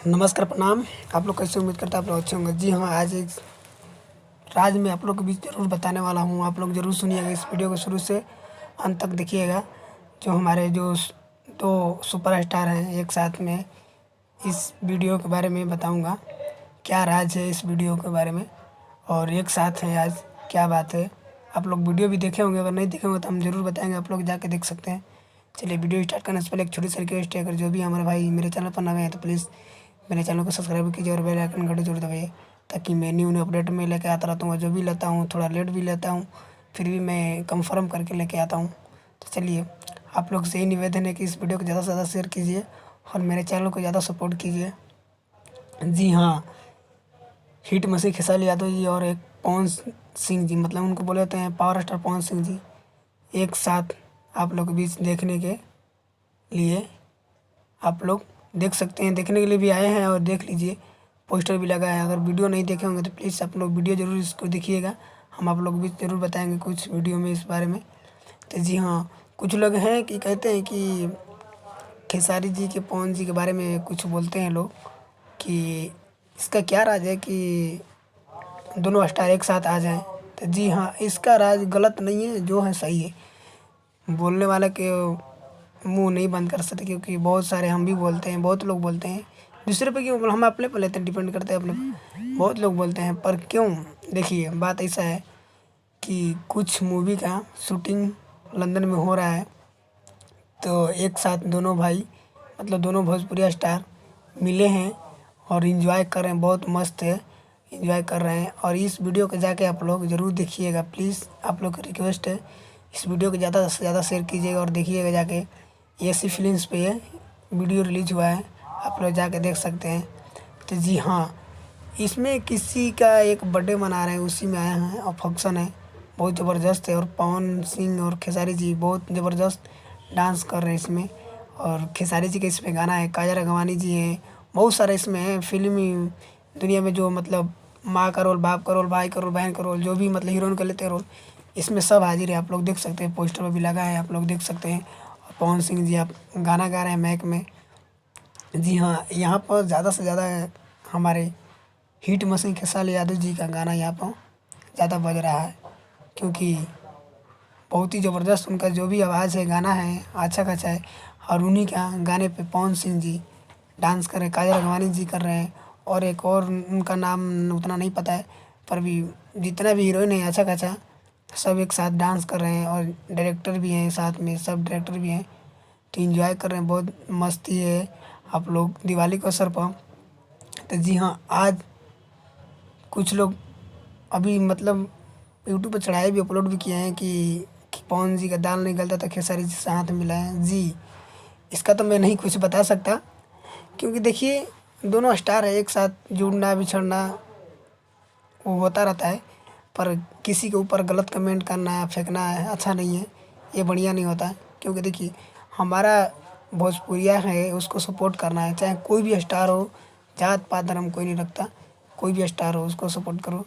नमस्कार, प्रणाम। आप लोग कैसे? उम्मीद करता आप लोग अच्छे होंगे। जी हाँ, आज एक राज मैं आप लोग के बीच ज़रूर बताने वाला हूँ। आप लोग ज़रूर सुनिएगा, इस वीडियो को शुरू से अंत तक देखिएगा। जो हमारे जो 2 सुपरस्टार हैं एक साथ में, इस वीडियो के बारे में बताऊँगा। क्या राज है इस वीडियो के बारे में, और एक साथ हैं आज, क्या बात है। आप लोग वीडियो भी देखे होंगे, अगर नहीं देखे होंगे तो हम ज़रूर बताएँगे, आप लोग जाके देख सकते हैं। चलिए वीडियो स्टार्ट करने से पहले एक छोटी सी रिक्वेस्ट है, अगर जो भी हमारे भाई मेरे चैनल पर नए हैं तो प्लीज़ मेरे चैनल को सब्सक्राइब कीजिए और बेल आइकन घंटी जरूर दबाइए, ताकि मैं न्यू अपडेट में लेके आता रहता हूँ। जो भी लेता हूँ थोड़ा लेट भी लेता हूँ, फिर भी मैं कंफर्म करके लेके आता हूँ। तो चलिए, आप लोग से यही निवेदन है कि इस वीडियो को ज़्यादा से ज़्यादा शेयर कीजिए और मेरे चैनल को ज़्यादा सपोर्ट कीजिए। जी हाँ, हिट मसीह खेसारी यादव जी और एक पवन सिंह जी, मतलब उनको बोले जाते हैं पावर स्टार पवन सिंह जी, एक साथ आप लोग के बीच देखने के लिए आप लोग देख सकते हैं। देखने के लिए भी आए हैं और देख लीजिए, पोस्टर भी लगा है। अगर वीडियो नहीं देखे होंगे तो प्लीज़ आप लोग वीडियो ज़रूर इसको देखिएगा। हम आप लोग भी ज़रूर बताएंगे कुछ वीडियो में इस बारे में। तो जी हाँ, कुछ लोग हैं कि कहते हैं कि खेसारी जी के पवन जी के बारे में कुछ बोलते हैं लोग कि इसका क्या राज है कि दोनों स्टार एक साथ आ जाएं। तो जी हाँ, इसका राज गलत नहीं है, जो है सही है। बोलने वाले के मुंह नहीं बंद कर सकते, क्योंकि बहुत सारे हम भी बोलते हैं, बहुत लोग बोलते हैं। दूसरे पे क्यों, हम अपने पे लेते हैं, डिपेंड करते हैं अपने पे। बहुत लोग बोलते हैं, पर क्यों? देखिए, बात ऐसा है कि कुछ मूवी का शूटिंग लंदन में हो रहा है, तो एक साथ दोनों भाई, मतलब दोनों भोजपुरी स्टार मिले हैं और इन्जॉय कर रहे हैं। बहुत मस्त है, इन्जॉय कर रहे हैं। और इस वीडियो को जाके आप लोग ज़रूर देखिएगा, प्लीज़ आप लोग की रिक्वेस्ट है। इस वीडियो को ज़्यादा से ज़्यादा शेयर कीजिएगा और देखिएगा जाके। एसी फिल्म्स पे वीडियो रिलीज हुआ है, आप लोग जाके देख सकते हैं। तो जी हाँ, इसमें किसी का एक बर्थडे मना रहे हैं, उसी में आया हैं और फंक्शन है, बहुत ज़बरदस्त है। और पवन सिंह और खेसारी जी बहुत ज़बरदस्त डांस कर रहे हैं इसमें। और खेसारी जी का इसमें गाना है, काजल राघवानी जी हैं, बहुत सारे इसमें हैं। फिल्मी दुनिया में जो मतलब माँ का रोल, बाप का रोल, भाई का रोल, बहन का रोल, जो भी मतलब हीरोइन का लेते हैं रोल, इसमें सब हाजिर है। आप लोग देख सकते हैं, पोस्टर में भी लगा है, आप लोग देख सकते हैं। और पवन सिंह जी आप गाना गा रहे हैं माइक में। जी हाँ, यहाँ पर ज़्यादा से ज़्यादा हमारे हिट मसीह खेसारी यादव जी का गाना यहाँ पर ज़्यादा बज रहा है, क्योंकि बहुत ही ज़बरदस्त उनका जो भी आवाज़ है, गाना है, अच्छा खासा है। और उन्हीं का गाने पे पवन सिंह जी डांस कर रहे हैं, काजल राघवानी जी कर रहे हैं, और एक और उनका नाम उतना नहीं पता है, पर भी जितना भी हीरोइन है अच्छा खासा सब एक साथ डांस कर रहे हैं। और डायरेक्टर भी हैं साथ में, सब डायरेक्टर भी हैं, तो इन्जॉय कर रहे हैं, बहुत मस्ती है। आप लोग दिवाली के अवसर पर, तो जी हाँ, आज कुछ लोग अभी मतलब यूट्यूब पर चढ़ाए भी, अपलोड भी किए हैं कि पवन जी का दाल नहीं गलता तो खेसारी जी से हाथ मिलाएं। जी, इसका तो मैं नहीं कुछ बता सकता, क्योंकि देखिए दोनों स्टार है, एक साथ जुड़ना बिछड़ना वो होता रहता है। पर किसी के ऊपर गलत कमेंट करना है, फेंकना है, अच्छा नहीं है, ये बढ़िया नहीं होता है। क्योंकि देखिए, हमारा भोजपुरिया है, उसको सपोर्ट करना है, चाहे कोई भी स्टार हो, जात पात धर्म कोई नहीं रखता। कोई भी स्टार हो उसको सपोर्ट करो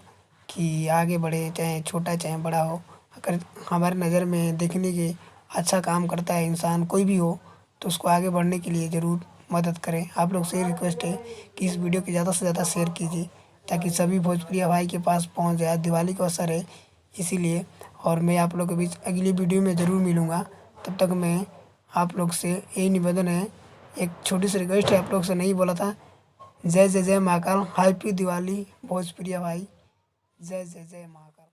कि आगे बढ़े, चाहे छोटा चाहे बड़ा हो। अगर हमारे नज़र में देखने के अच्छा काम करता है इंसान, कोई भी हो, तो उसको आगे बढ़ने के लिए ज़रूर मदद करें। आप लोग से रिक्वेस्ट है कि इस वीडियो को ज़्यादा से ज़्यादा शेयर कीजिए, ताकि सभी भोजपुरिया भाई के पास पहुंच जाए। दिवाली का अवसर है इसीलिए। और मैं आप लोग के बीच अगली वीडियो में ज़रूर मिलूँगा। तब तक मैं आप लोग से यही निवेदन है, एक छोटी सी रिक्वेस्ट है, आप लोग से नहीं बोला था। जय जय जय महाकाल, हैप्पी दिवाली भोजपुरिया भाई। जय जय जय महाकाल।